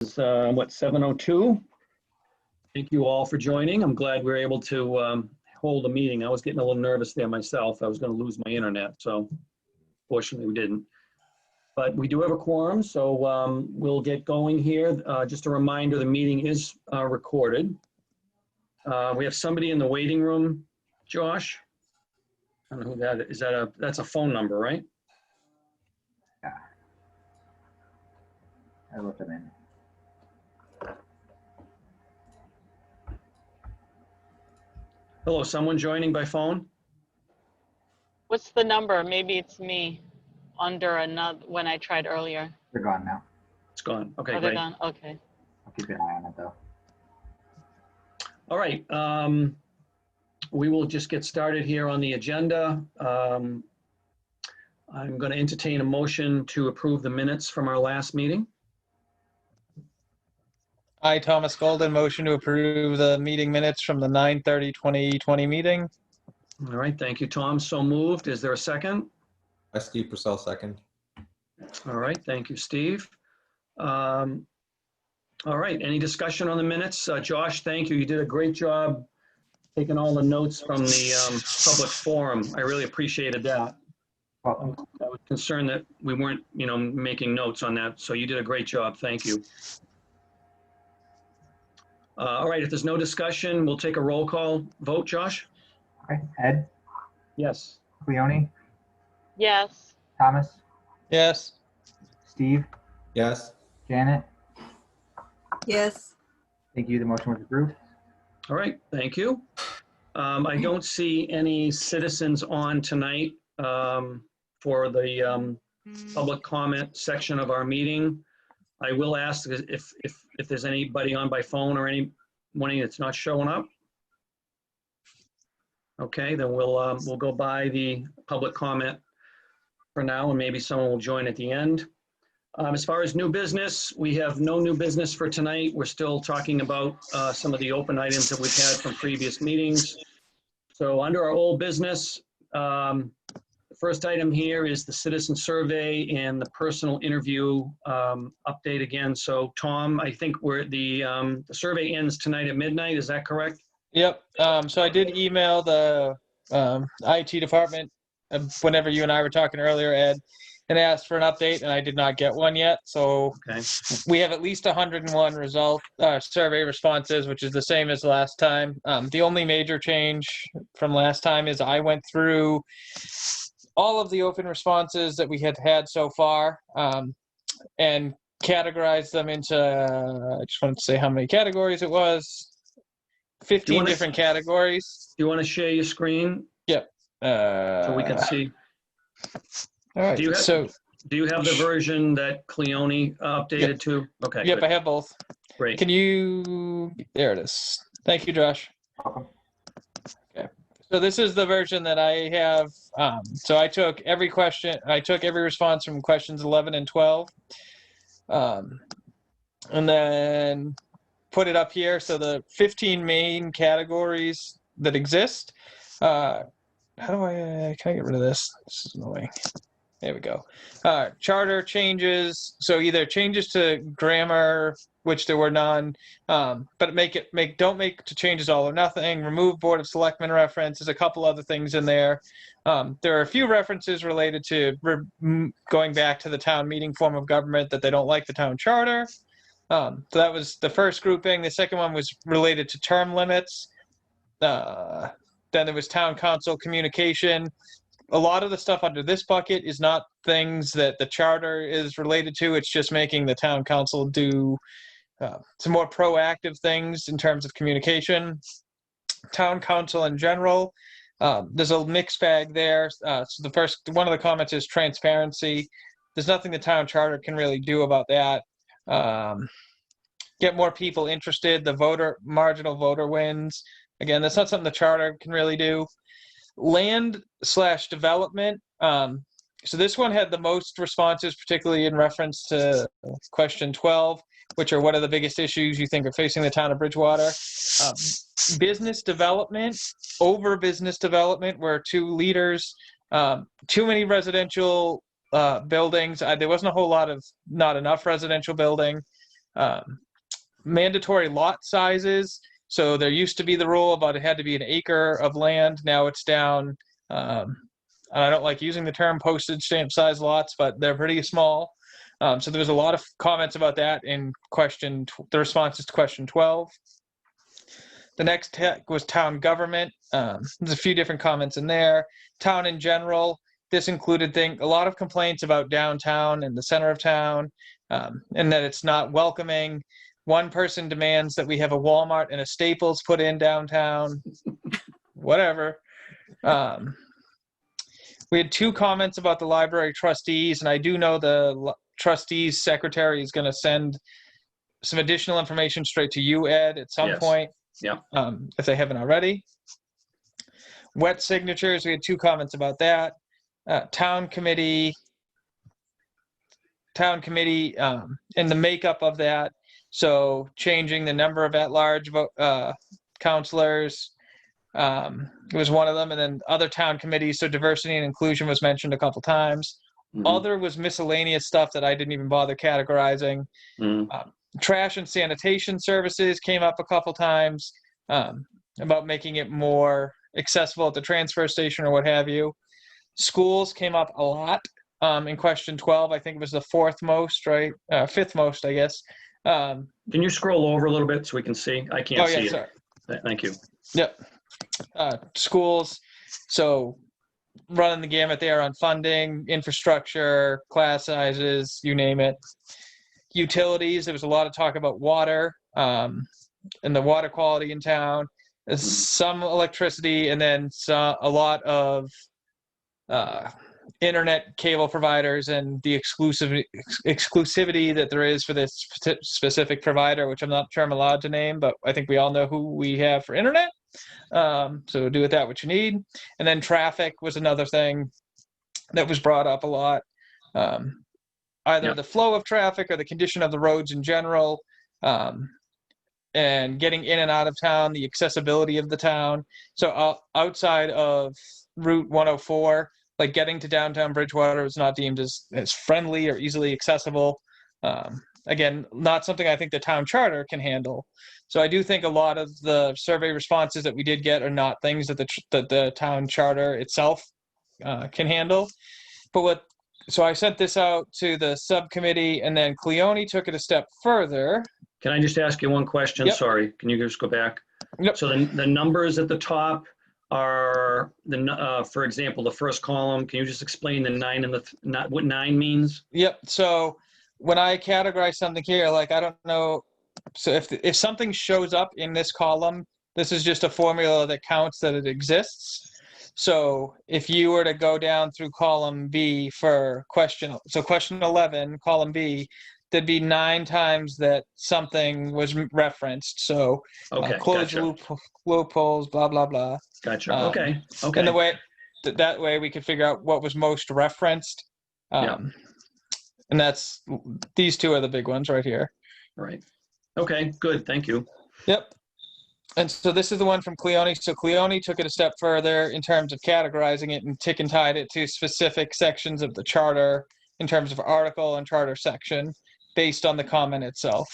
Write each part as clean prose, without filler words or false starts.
It's 7:02. Thank you all for joining. I'm glad we were able to hold a meeting. I was getting a little nervous there myself. I was going to lose my internet, so fortunately we didn't. But we do have a quorum, so we'll get going here. Just a reminder, the meeting is recorded. We have somebody in the waiting room, Josh. I don't know who that is. That's a phone number, right? Yeah. I wrote them in. Hello, someone joining by phone? What's the number? Maybe it's me under another when I tried earlier. They're gone now. It's gone. Okay, Are they great. gone? Okay. I'll keep an eye on it though. All right. We will just get started here on the agenda. I'm going to entertain a motion to approve the minutes from our last meeting. I, Thomas Golden, motion to approve the meeting minutes from the 9/30/2020 meeting. All right, thank you, Tom. So moved. Is there a second? I, Steve Purcell, second. All right, thank you, Steve. All right, any discussion on the minutes? Josh, thank you. You did a great job taking all the notes from the public forum. I really appreciated that. Well, I was concerned that we weren't, making notes on that. So you did a great job. Thank you. All right, if there's no discussion, we'll take a roll call vote. Josh? okay. Ed, Yes. Cleone, Yes. Thomas, Yes. Steve, Yes. Janet. Yes. Thank you. The motion was approved. All right, thank you. I don't see any citizens on tonight for the public comment section of our meeting. I will ask if there's anybody on by phone or anyone that's not showing up. Okay, then we'll go by the public comment for now, and maybe someone will join at the end. As far as new business, we have no new business for tonight. We're still talking about some of the open items that we've had from previous meetings. So under our old business, the first item here is the citizen survey and the personal interview update again. So Tom, I think the survey ends tonight at midnight. Is that correct? Yep. So I did email the IT department whenever you and I were talking earlier, Ed, and asked for an update, and I did not get one yet. So Okay. we have at least 101 survey responses, which is the same as last time. The only major change from last time is I went through all of the open responses that we had so far and categorized them into, I just wanted to say how many categories it was, 15 different categories. Do you want to share your screen? Yep. So we can see. All right. Do you have the version that Cleone updated to? Okay. Yep, good. I have both. Great. Can you, there it is. Thank you, Josh. Welcome. So this is the version that I have. So I took every response from questions 11 and 12. And then put it up here. So the 15 main categories that exist. Can I get rid of this? This is annoying. There we go. Charter changes. So either changes to grammar, which there were none, but don't make to changes all or nothing. Remove Board of Selectmen reference. There's a couple other things in there. There are a few references related to going back to the town meeting form of government that they don't like the town charter. So that was the first grouping. The second one was related to term limits. Then there was town council communication. A lot of the stuff under this bucket is not things that the charter is related to. It's just making the town council do some more proactive things in terms of communication. Town council in general, there's a mixed bag there. So the first one of the comments is transparency. There's nothing the town charter can really do about that. Get more people interested. The marginal voter wins. Again, that's not something the charter can really do. Land/development. So this one had the most responses, particularly in reference to question 12, which are what are the biggest issues you think are facing the town of Bridgewater. Business development, over business development, were two leaders. Too many residential buildings. There wasn't a whole lot of not enough residential building. Mandatory lot sizes. So there used to be the rule about it had to be an acre of land. Now it's down. And I don't like using the term postage stamp size lots, but they're pretty small. So there was a lot of comments about that in the responses to question 12. The next was town government. There's a few different comments in there. Town in general. This included a lot of complaints about downtown and the center of town, and that it's not welcoming. One person demands that we have a Walmart and a Staples put in downtown. Whatever. We had 2 comments about the library trustees, and I do know the trustees secretary is going to send some additional information straight to you, Ed, at some Yes. point. Yeah. If they haven't already. Wet signatures, we had 2 comments about that. Town committee, and the makeup of that. So changing the number of at-large counselors was one of them, and then other town committees. So diversity and inclusion was mentioned a couple times. Mhm. Other was miscellaneous stuff that I didn't even bother categorizing. Mhm. Trash and sanitation services came up a couple times, about making it more accessible at the transfer station or what have you. Schools came up a lot in question 12. I think it was the 4th most, right? 5th most, I guess. Can you scroll over a little bit so we can see? I can't see it. Sorry. Thank you. Yep. Schools. So running the gamut there on funding, infrastructure, class sizes, you name it. Utilities, there was a lot of talk about water and the water quality in town. There's some electricity, and then a lot of internet cable providers and the exclusivity that there is for this specific provider, which I'm not sure I'm allowed to name, but I think we all know who we have for internet. So do with that what you need. And then traffic was another thing that was brought up a lot. Either the flow of traffic or the condition of the roads in general, and getting in and out of town, the accessibility of the town. So outside of Route 104, like getting to downtown Bridgewater is not deemed as friendly or easily accessible. Again, not something I think the town charter can handle. So I do think a lot of the survey responses that we did get are not things that the town charter itself can handle. So I sent this out to the subcommittee, and then Cleone took it a step further. Can I just ask you one question? Yep. Sorry, can you just go back? Yep. So the numbers at the top are, for example, the first column. Can you just explain the 9 and what 9 means? Yep. So when I categorize something here, like I don't know, so if something shows up in this column, this is just a formula that counts that it exists. So if you were to go down through column B for question 11, column B, there'd be 9 times that something was referenced. So closed loopholes, blah, blah, blah. Gotcha. Okay. And the way that way we could figure out what was most referenced. And that's, these 2 are the big ones right here. Right. Okay, good. Thank you. Yep. And so this is the one from Cleone. So Cleone took it a step further in terms of categorizing it and tick and tied it to specific sections of the charter in terms of article and charter section based on the comment itself.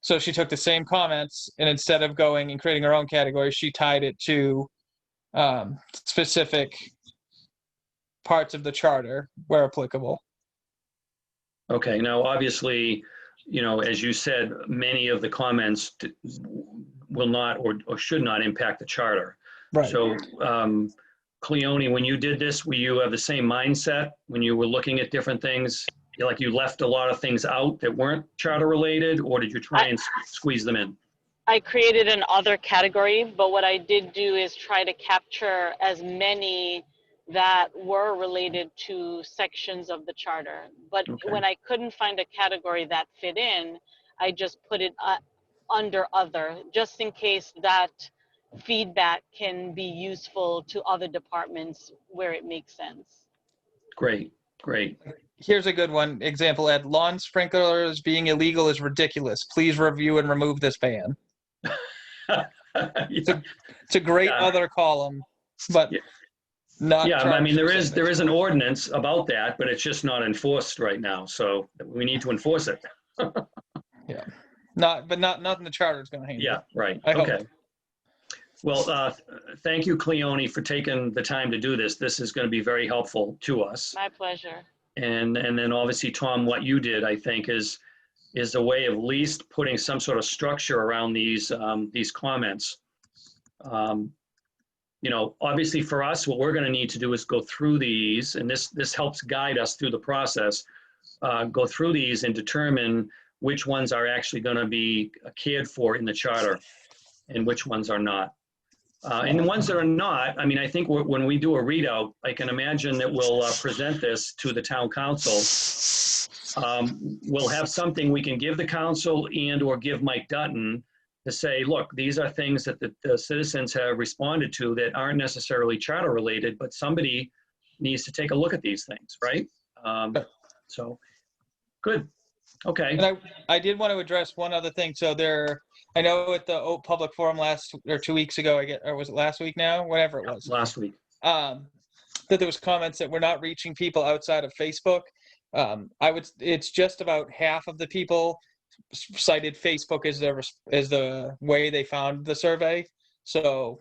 So she took the same comments, and instead of going and creating her own category, she tied it to specific parts of the charter where applicable. Okay. Now, obviously, as you said, many of the comments will not or should not impact the charter. Right. So, Cleone, when you did this, were you have the same mindset when you were looking at different things? Like you left a lot of things out that weren't charter related, or did you try and squeeze them in? I created an other category, but what I did do is try to capture as many that were related to sections of the charter. But when I couldn't find a category that fit in, I just put it under other, just in case that feedback can be useful to other departments where it makes sense. Great, great. Here's a good one example, Ed. Lawn sprinklers being illegal is ridiculous. Please review and remove this ban. It's a great other column, but not. Yeah, I mean, there is an ordinance about that, but it's just not enforced right now. So we need to enforce it. Nothing the charter is going to handle. Yeah, right. I hope. Okay. Well, thank you, Cleone, for taking the time to do this. This is going to be very helpful to us. My pleasure. And then obviously, Tom, what you did, I think, is a way of at least putting some sort of structure around these comments. Obviously for us, what we're going to need to do is go through these, and this helps guide us through the process. Go through these and determine which ones are actually going to be cared for in the charter and which ones are not. And the ones that are not, I mean, I think when we do a readout, I can imagine that we'll present this to the town council. We'll have something we can give the council and or give Mike Dutton to say, look, these are things that the citizens have responded to that aren't necessarily charter related, but somebody needs to take a look at these things, right? So, good. Okay. And I did want to address one other thing. So I know at the public forum 2 weeks ago, or was it last week now? Whatever it was. Last week. That there was comments that we're not reaching people outside of Facebook. It's just about half of the people cited Facebook as the way they found the survey. So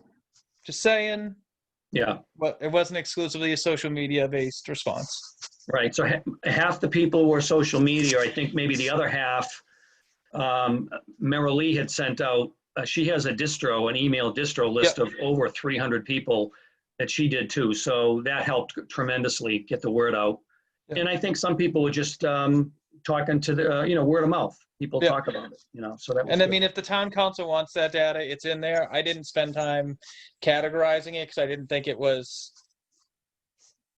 just saying. Yeah. But it wasn't exclusively a social media based response. Right. So half the people were social media. I think maybe the other half, Marilee had sent out, she has an email distro list of over 300 people that she did too. So that helped tremendously get the word out. Yeah. And I think some people were just talking to the, word of mouth. People talk about it, so that was And good. I mean, if the town council wants that data, it's in there. I didn't spend time categorizing it because I didn't think it was,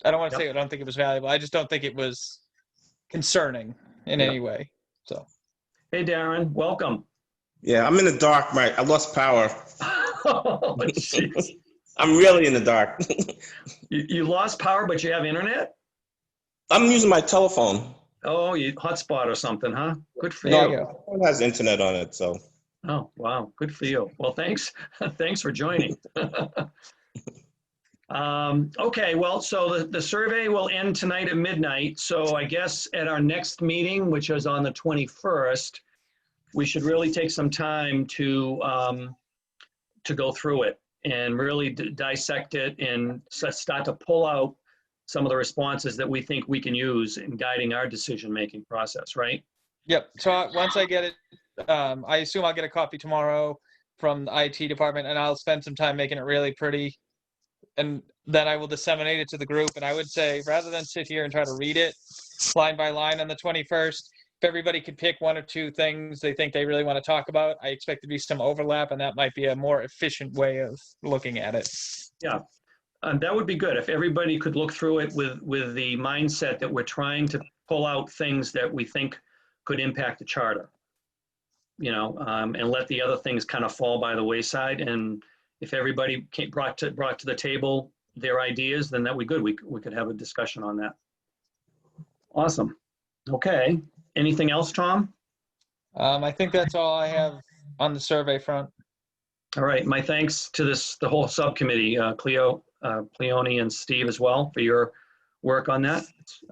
I don't want to say I don't think it was valuable. I just don't think it was concerning in any way. So. Hey, Darren, welcome. Yeah, I'm in the dark, right? I lost power. Oh, jeez. I'm really in the dark. You lost power, but you have internet? I'm using my telephone. Oh, you hotspot or something, huh? Good for No, you. it has internet on it, so. Oh, wow. Good for you. Well, thanks. Thanks for joining. Okay, well, so the survey will end tonight at midnight. So I guess at our next meeting, which is on the 21st, we should really take some time to go through it and really dissect it and start to pull out some of the responses that we think we can use in guiding our decision-making process, right? Yep. So once I get it, I assume I'll get a copy tomorrow from the IT department, and I'll spend some time making it really pretty. And then I will disseminate it to the group. And I would say, rather than sit here and try to read it line by line on the 21st, if everybody could pick one or two things they think they really want to talk about, I expect to be some overlap, and that might be a more efficient way of looking at it. Yeah. That would be good if everybody could look through it with the mindset that we're trying to pull out things that we think could impact the charter, and let the other things kind of fall by the wayside. And if everybody brought to the table their ideas, then that would be good. We could have a discussion on that. Awesome. Okay. Anything else, Tom? I think that's all I have on the survey front. All right. My thanks to the whole subcommittee, Cleone and Steve as well for your work on that.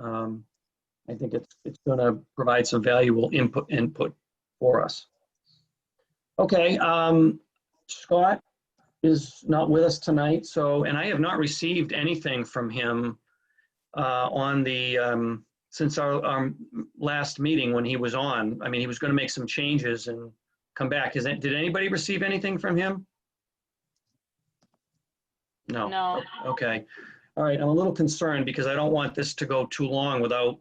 I think it's going to provide some valuable input for us. Okay. Scott is not with us tonight, and I have not received anything from him on the since our last meeting when he was on. I mean, he was going to make some changes and come back. Did anybody receive anything from him? No. No. Okay. All right. I'm a little concerned because I don't want this to go too long without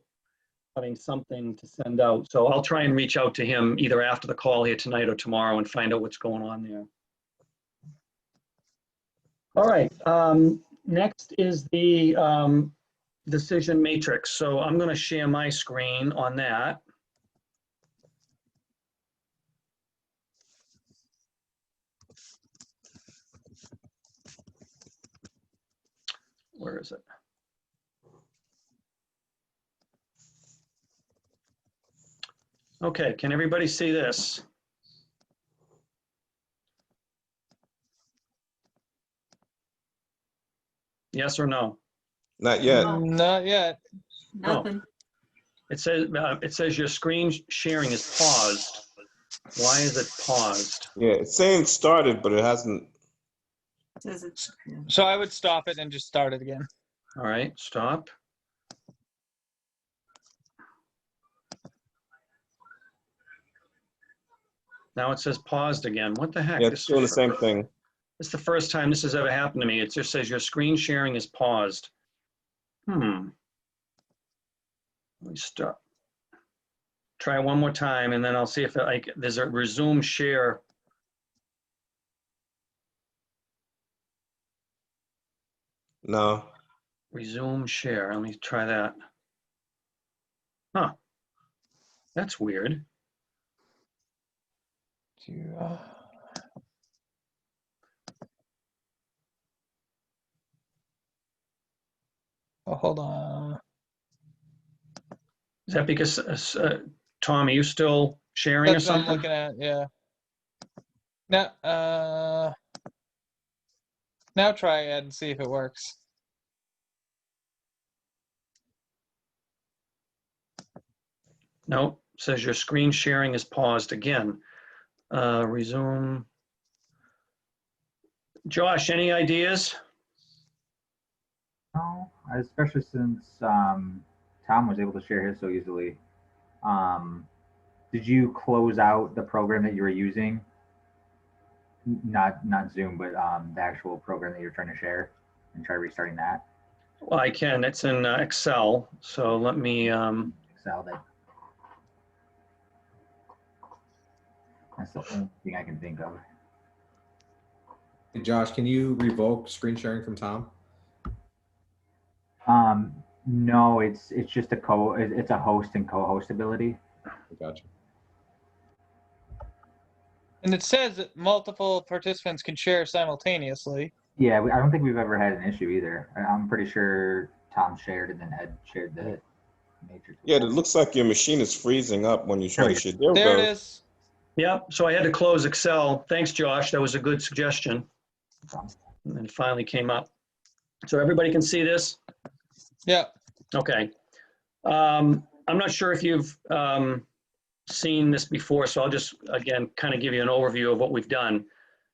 having something to send out. So I'll try and reach out to him either after the call here tonight or tomorrow and find out what's going on there. All right. Next is the decision matrix. So I'm going to share my screen on that. Where is it? Okay, can everybody see this? Yes or no? Not yet. Not yet. Nothing. It says your screen sharing is paused. Why is it paused? Yeah, it's saying started, but it hasn't. Says it's, So I would stop it and just start it again. All right, stop. Now it says paused again. What the heck? Yeah, it's doing the same thing. This is the first time this has ever happened to me. It just says your screen sharing is paused. Let me stop. Try one more time, and then I'll see if there's a resume share. No. Resume share. Let me try that. Huh. That's weird. Oh, hold on. Is that because, Tom, are you still sharing or That's what I'm something? looking at. Yeah. Now try it and see if it works. No, it says your screen sharing is paused again. Resume. Josh, any ideas? No, especially since Tom was able to share his so easily. Did you close out the program that you were using? Not Zoom, but the actual program that you're trying to share, and try restarting that. Well, I can. It's in Excel. So let me. Excel. That's the only thing I can think of. Hey, Josh, can you revoke screen sharing from Tom? No, it's just it's a host and co-host ability. Gotcha. And it says that multiple participants can share simultaneously. Yeah, I don't think we've ever had an issue either. I'm pretty sure Tom shared and then Ed shared the matrix. Yeah, it looks like your machine is freezing up when you try to share. There we There go. it is. Yep. So I had to close Excel. Thanks, Josh. That was a good suggestion. And it finally came up. So everybody can see this? Yeah. Okay. I'm not sure if you've seen this before, so I'll just, again, kind of give you an overview of what we've done.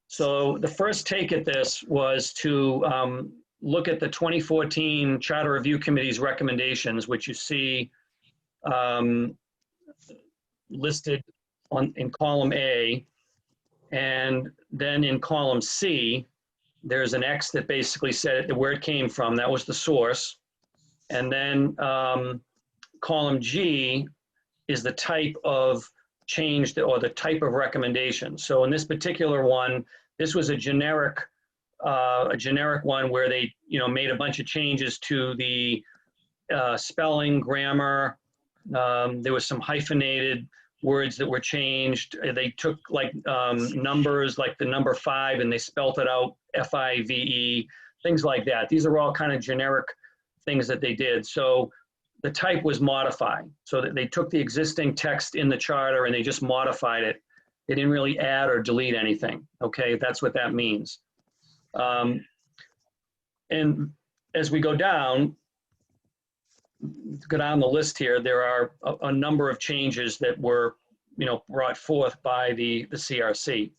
So the first take at this was to look at the 2014 Charter Review Committee's recommendations, which you see listed in column A. And then in column C, there's an X that basically said where it came from. That was the source. And then column G is the type of change or the type of recommendation. So in this particular one, this was a generic one where they made a bunch of changes to the spelling, grammar. There was some hyphenated words that were changed. They took like numbers like the number 5 and they spelt it out FIVE, things like that. These are all kind of generic things that they did. So the type was modified. So that they took the existing text in the charter and they just modified it. They didn't really add or delete anything. Okay, that's what that means. And as we go down the list here, there are a number of changes that were, brought forth by the CRC.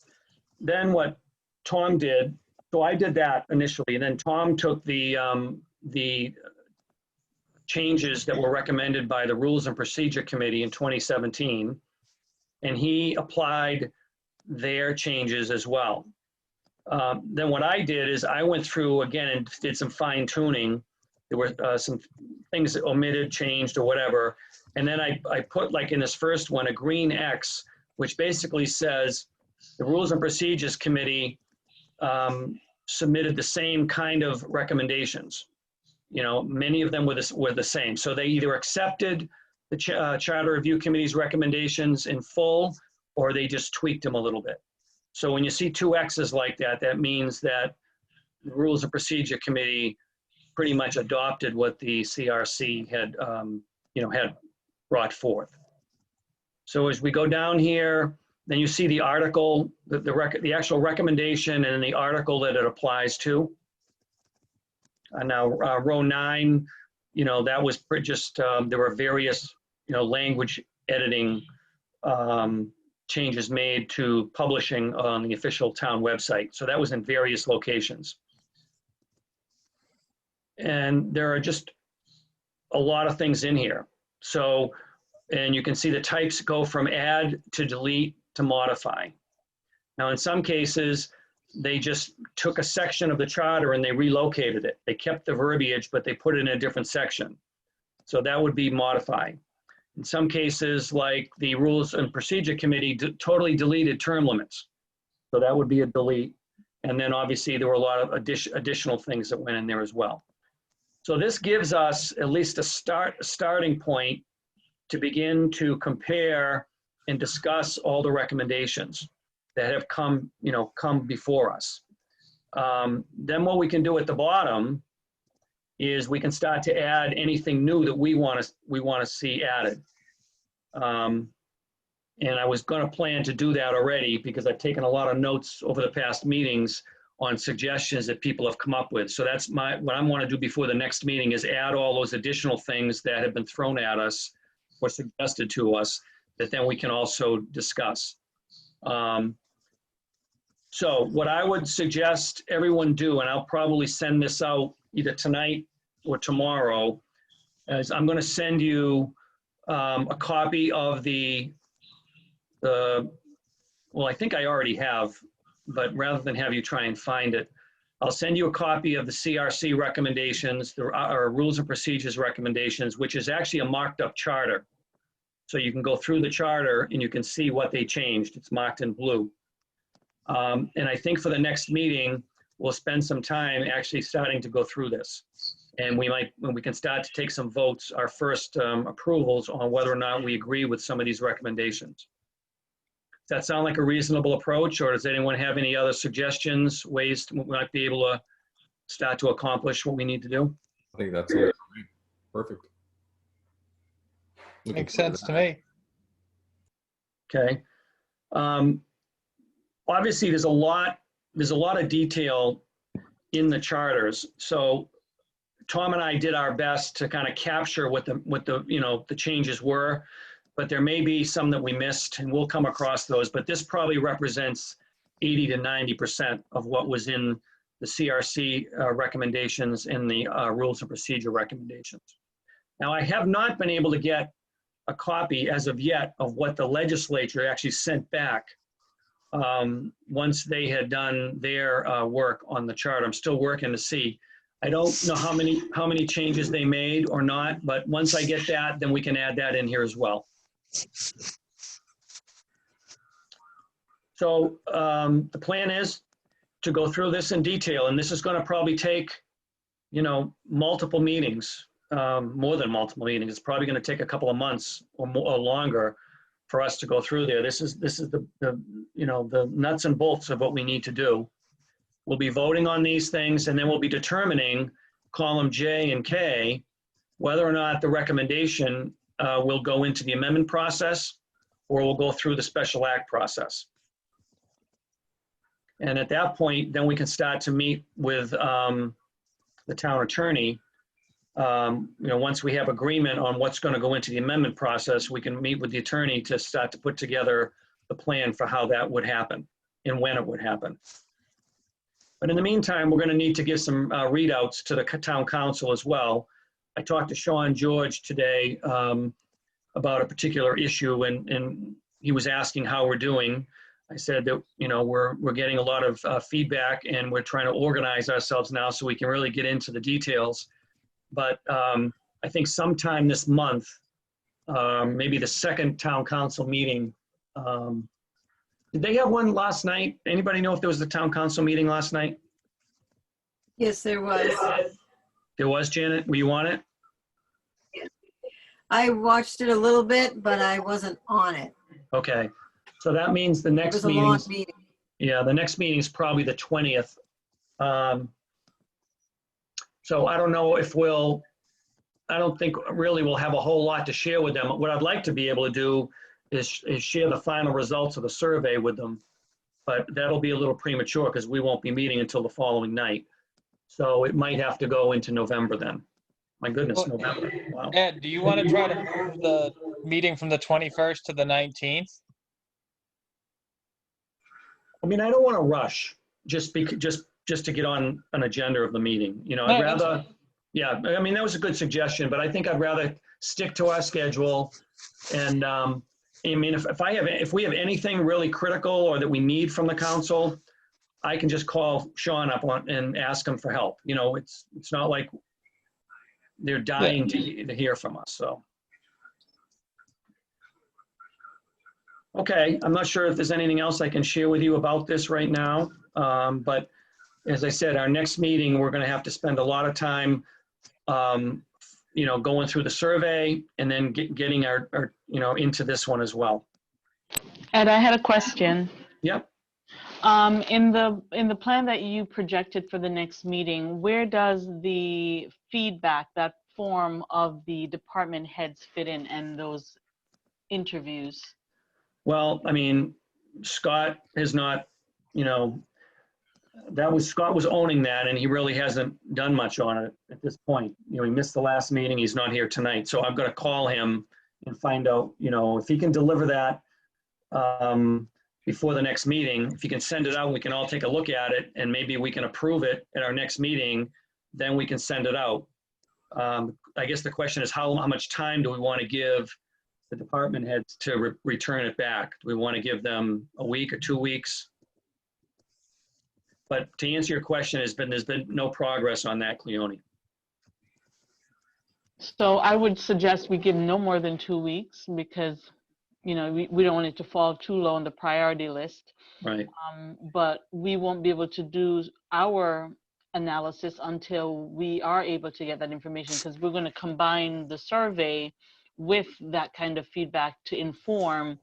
Then what Tom did, so I did that initially, and then Tom took the changes that were recommended by the Rules and Procedure Committee in 2017, and he applied their changes as well. Then what I did is I went through again and did some fine tuning. There were some things that omitted, changed, or whatever. And then I put, like in this first one, a green X, which basically says the Rules and Procedures Committee submitted the same kind of recommendations. Many of them were the same. So they either accepted the Charter Review Committee's recommendations in full, or they just tweaked them a little bit. So when you see 2 X's like that, that means that the Rules and Procedure Committee pretty much adopted what the CRC had, had brought forth. So as we go down here, then you see the article, the actual recommendation, and then the article that it applies to. And now row 9, that was just, there were various, language editing changes made to publishing on the official town website. So that was in various locations. And there are just a lot of things in here. So, and you can see the types go from add to delete to modify. Now, in some cases, they just took a section of the charter and they relocated it. They kept the verbiage, but they put it in a different section. So that would be modify. In some cases, like the Rules and Procedure Committee totally deleted term limits. So that would be a delete. And then obviously there were a lot of additional things that went in there as well. So this gives us at least a starting point to begin to compare and discuss all the recommendations that have come before us. Then what we can do at the bottom is we can start to add anything new that we want to see added. And I was going to plan to do that already because I've taken a lot of notes over the past meetings on suggestions that people have come up with. So that's what I want to do before the next meeting is add all those additional things that have been thrown at us or suggested to us that then we can also discuss. So what I would suggest everyone do, and I'll probably send this out either tonight or tomorrow, is I'm going to send you a copy of well, I think I already have, but rather than have you try and find it, I'll send you a copy of the CRC recommendations, our Rules and Procedures recommendations, which is actually a marked up charter. So you can go through the charter and you can see what they changed. It's marked in blue. And I think for the next meeting, we'll spend some time actually starting to go through this. And we can start to take some votes, our first approvals on whether or not we agree with some of these recommendations. Does that sound like a reasonable approach, or does anyone have any other suggestions, ways we might be able to start to accomplish what we need to do? I think that's perfect. Makes sense to me. Okay. Obviously, there's a lot of detail in the charters. So Tom and I did our best to kind of capture what the changes were, but there may be some that we missed, and we'll come across those. But this probably represents 80 to 90% of what was in the CRC recommendations and the Rules and Procedure recommendations. Now, I have not been able to get a copy as of yet of what the legislature actually sent back once they had done their work on the chart. I'm still working to see. I don't know how many changes they made or not, but once I get that, then we can add that in here as well. So the plan is to go through this in detail, and this is going to probably take, multiple meetings, more than multiple meetings. It's probably going to take a couple of months or more or longer for us to go through there. This is the nuts and bolts of what we need to do. We'll be voting on these things, and then we'll be determining column J and K, whether or not the recommendation will go into the amendment process or will go through the special act process. And at that point, then we can start to meet with the town attorney. Once we have agreement on what's going to go into the amendment process, we can meet with the attorney to start to put together the plan for how that would happen and when it would happen. But in the meantime, we're going to need to give some readouts to the town council as well. I talked to Sean George today about a particular issue, and he was asking how we're doing. I said that, we're getting a lot of feedback, and we're trying to organize ourselves now so we can really get into the details. But I think sometime this month, maybe the second town council meeting, did they have one last night? Anybody know if there was the town council meeting last night? Yes, there was. There was, Janet? Were you on it? I watched it a little bit, but I wasn't on it. Okay. So that means the It next was a long meeting. Yeah, the next meeting is probably the 20th. So I don't know if I don't think really we'll have a whole lot to share with them. What I'd like to be able to do is share the final results of the survey with them, but that'll be a little premature because we won't be meeting until the following night. So it might have to go into November then. My goodness, November. Wow. Ed, do you want to try to move the meeting from the 21st to the 19th? I mean, I don't want to rush just to get on an agenda of the meeting. You know, I'd No, that's rather, yeah, I mean, that was a good suggestion, but I think I'd rather stick to our schedule. And I mean, if we have anything really critical or that we need from the council, I can just call Sean up and ask him for help. You know, it's not like they're dying to hear from us, so. Okay, I'm not sure if there's anything else I can share with you about this right now. But as I said, our next meeting, we're going to have to spend a lot of time, you know, going through the survey and then getting our, you know, into this one as well. Ed, I had a question. Yep. In the plan that you projected for the next meeting, where does the feedback, that form of the department heads fit in and those interviews? Well, I mean, Scott has not, you know, Scott was owning that, and he really hasn't done much on it at this point. You know, he missed the last meeting. He's not here tonight. So I'm going to call him and find out, you know, if he can deliver that before the next meeting. If he can send it out, we can all take a look at it, and maybe we can approve it at our next meeting. Then we can send it out. I guess the question is how much time do we want to give the department heads to return it back? Do we want to give them a week or 2 weeks? But to answer your question, there's been no progress on that, Cleone. So I would suggest we give no more than 2 weeks because, you know, we don't want it to fall too low on the priority list. Right. But we won't be able to do our analysis until we are able to get that information, because we're going to combine the survey with that kind of feedback to inform,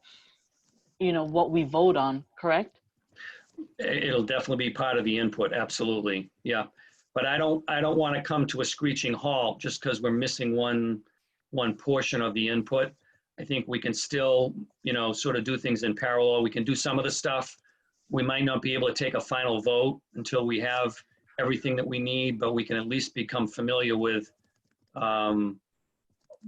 you know, what we vote on, correct? It'll definitely be part of the input, absolutely, yeah. But I don't want to come to a screeching halt just because we're missing one portion of the input. I think we can still, you know, sort of do things in parallel. We can do some of the stuff. We might not be able to take a final vote until we have everything that we need, but we can at least become familiar with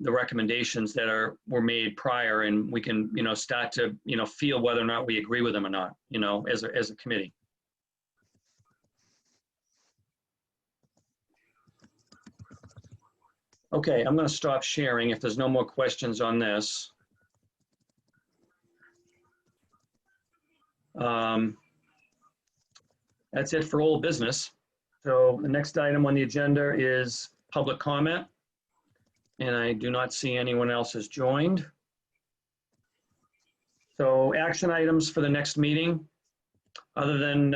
the recommendations that were made prior, and we can, you know, start to, you know, feel whether or not we agree with them or not, you know, as a committee. Okay, I'm going to stop sharing if there's no more questions on this. That's it for old business. So the next item on the agenda is public comment. And I do not see anyone else has joined. So action items for the next meeting, other than,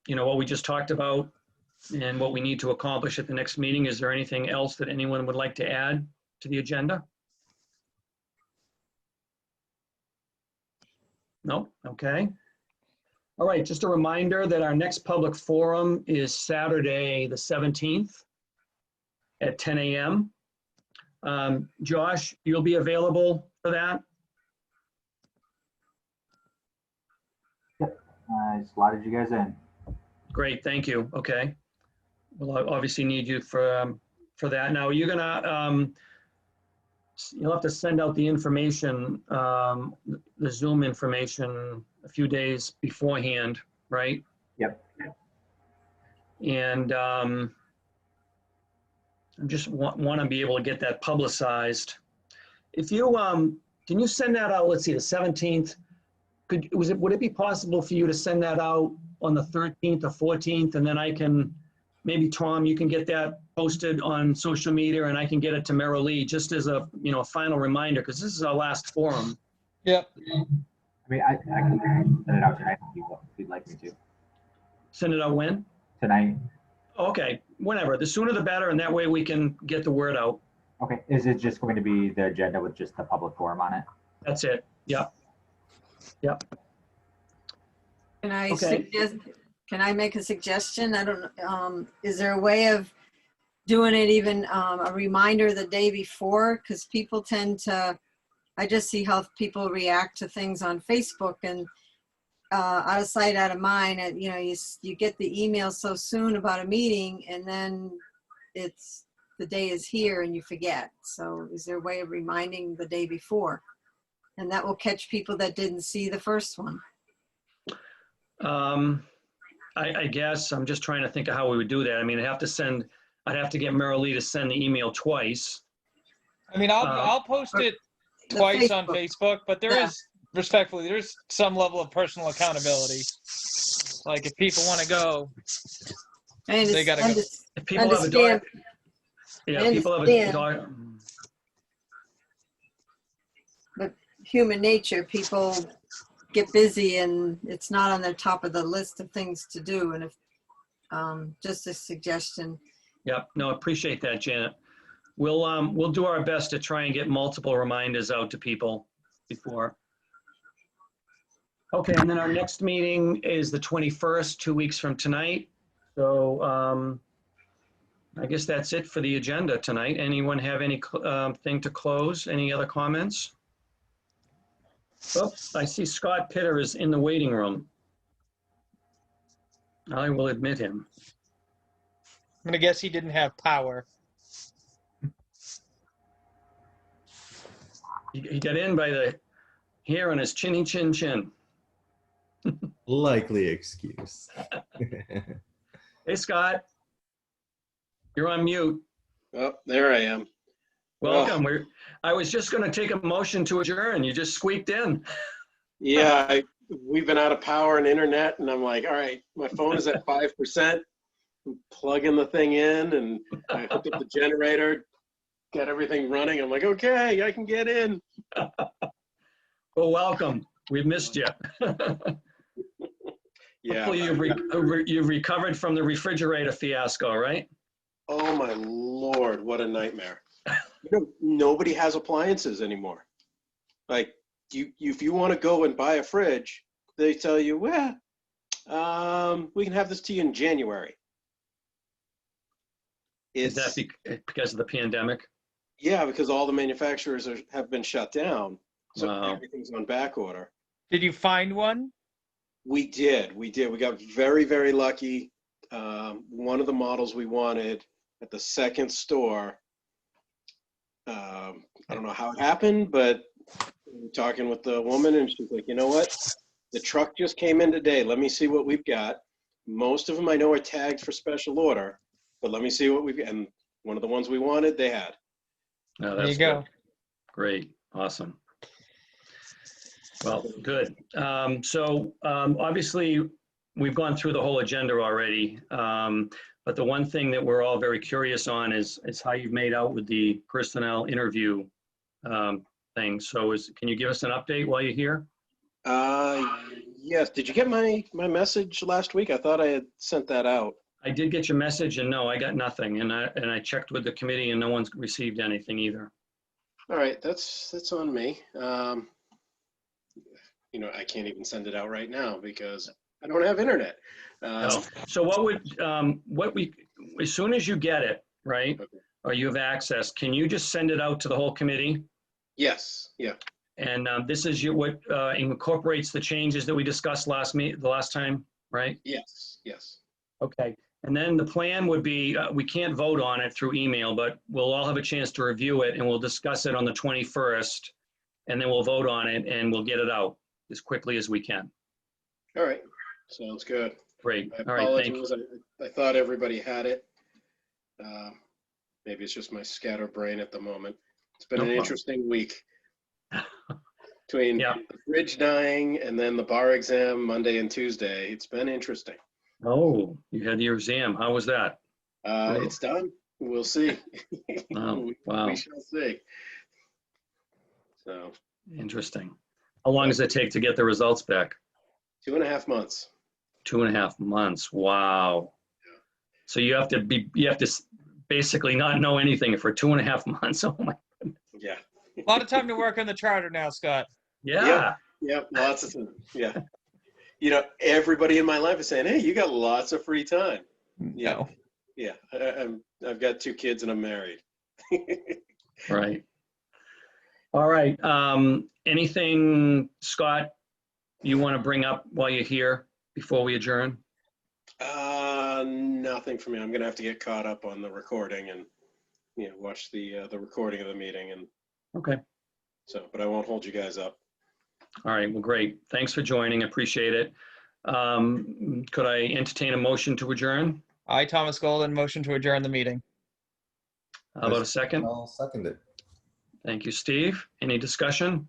you know, what we just talked about and what we need to accomplish at the next meeting. Is there anything else that anyone would like to add to the agenda? No? Okay. All right, just a reminder that our next public forum is Saturday, the 17th at 10 a.m. Josh, you'll be available for that? Yep, I slotted you guys in. Great, thank you. Okay. Well, I obviously need you for that. Now, you're gonna, you'll have to send out the information, the Zoom information a few days beforehand, right? Yep. And I just want to be able to get that publicized. If you, can you send that out, let's see, the 17th? Would it be possible for you to send that out on the 13th or 14th? And then I can, maybe Tom, you can get that posted on social media, and I can get it to Merrill Lee just as a, you know, final reminder, because this is our last forum. Yep. I mean, I can send it out tonight if you'd like me to. Send it out when? Tonight. Okay, whenever. The sooner the better, and that way we can get the word out. Okay, is it just going to be the agenda with just the public forum on it? That's it. Yep. Yep. Can I Okay. suggest, can I make a suggestion? I don't know, is there a way of doing it even a reminder the day before? Because people tend to, I just see how people react to things on Facebook, and out of sight, out of mind. And, you know, you get the email so soon about a meeting, and then it's, the day is here and you forget. So is there a way of reminding the day before? And that will catch people that didn't see the first one. I guess I'm just trying to think of how we would do that. I mean, I'd have to get Marilee to send the email twice. I mean, I'll post it The twice on Facebook. Facebook, but there Yeah. is, respectfully, there's some level of personal accountability. Like if people want to go, they gotta go. If people have a dog, yeah, I people have a understand. dog. But human nature, people get busy and it's not on the top of the list of things to do. And if, just a suggestion. Yep, no, appreciate that, Janet. We'll do our best to try and get multiple reminders out to people before. Okay, and then our next meeting is the 21st, 2 weeks from tonight. So I guess that's it for the agenda tonight. Anyone have any thing to close? Any other comments? Oh, I see Scott Pitter is in the waiting room. I will admit him. I'm gonna guess he didn't have power. He got in by the hair on his chinny chin chin. Likely excuse. Hey, Scott. You're on mute. Oh, there I am. Welcome. I was just going to take a motion to adjourn. You just squeaked in. Yeah, we've been out of power and internet, and I'm like, all right, my phone is at 5%. I'm plugging the thing in, and I hooked up the generator, got everything running. I'm like, okay, I can get in. Well, welcome. We've missed you. Yeah. Hopefully you've recovered from the refrigerator fiasco, right? Oh my Lord, what a nightmare. Nobody has appliances anymore. Like if you want to go and buy a fridge, they tell you, well, we can have this to you in January. Is that because of the pandemic? Yeah, because all the manufacturers have been shut down. So Wow. Everything's on back order. Did you find one? We did. We got very, very lucky. One of the models we wanted at the second store. I don't know how it happened, but we were talking with the woman and she's like, you know what? The truck just came in today. Let me see what we've got. Most of them I know are tagged for special order, but let me see what we've got. And one of the ones we wanted, they had. No, There that's you go. good. Great. Awesome. Well, good. Obviously, we've gone through the whole agenda already. But the one thing that we're all very curious on is how you've made out with the personnel interview thing. So can you give us an update while you're here? Yes. Did you get my message last week? I thought I had sent that out. I did get your message, and no, I got nothing. And I checked with the committee, and no one's received anything either. All right, that's on me. I can't even send it out right now because I don't have internet. No. So as soon as you get it, right, okay, or you have access, can you just send it out to the whole committee? Yes. Yeah. And this is what incorporates the changes that we discussed the last time, right? Yes. Yes. Okay. And then the plan would be, we can't vote on it through email, but we'll all have a chance to review it and we'll discuss it on the 21st, and then we'll vote on it and we'll get it out as quickly as we can. All right. Sounds good. Great. I All right. Thank you. I thought everybody had it. Maybe it's just my scatterbrain at the moment. It's been an interesting week. Between the fridge dying and then the bar exam Monday and Tuesday, it's been interesting. Oh, you had your exam. How was that? It's done. We'll see. Oh, wow. We shall see. So interesting. How long does it take to get the results back? 2.5 months. 2.5 months. Wow. Yeah. So you have to basically not know anything for 2.5 months. Oh my goodness. Yeah. A lot of time to work on the charter now, Scott. Yeah. Yeah. Lots of time. Yeah. Everybody in my life is saying, hey, you got lots of free time. No. Yeah. I've got 2 kids and I'm married. Right. All right. Anything, Scott, you want to bring up while you're here before we adjourn? Nothing for me. I'm going to have to get caught up on the recording and watch the recording of the meeting. And okay. So, but I won't hold you guys up. All right. Well, great. Thanks for joining. Appreciate it. Could I entertain a motion to adjourn? I, Thomas Golden, motion to adjourn the meeting. How about a second? I'll second it. Thank you, Steve. Any discussion?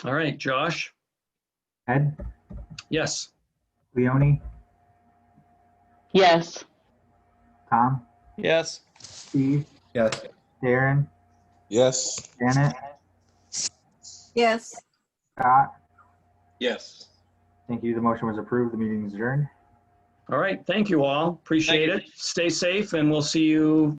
All right, Josh? Ed, Yes. Leone, Yes. Tom, Yes. Steve, Yes. Darren, Yes. Janet, Yes. Scott. Yes. Thank you. The motion was approved. The meeting is adjourned. All right, thank you all. Appreciate Thank it. Stay safe, and we'll see you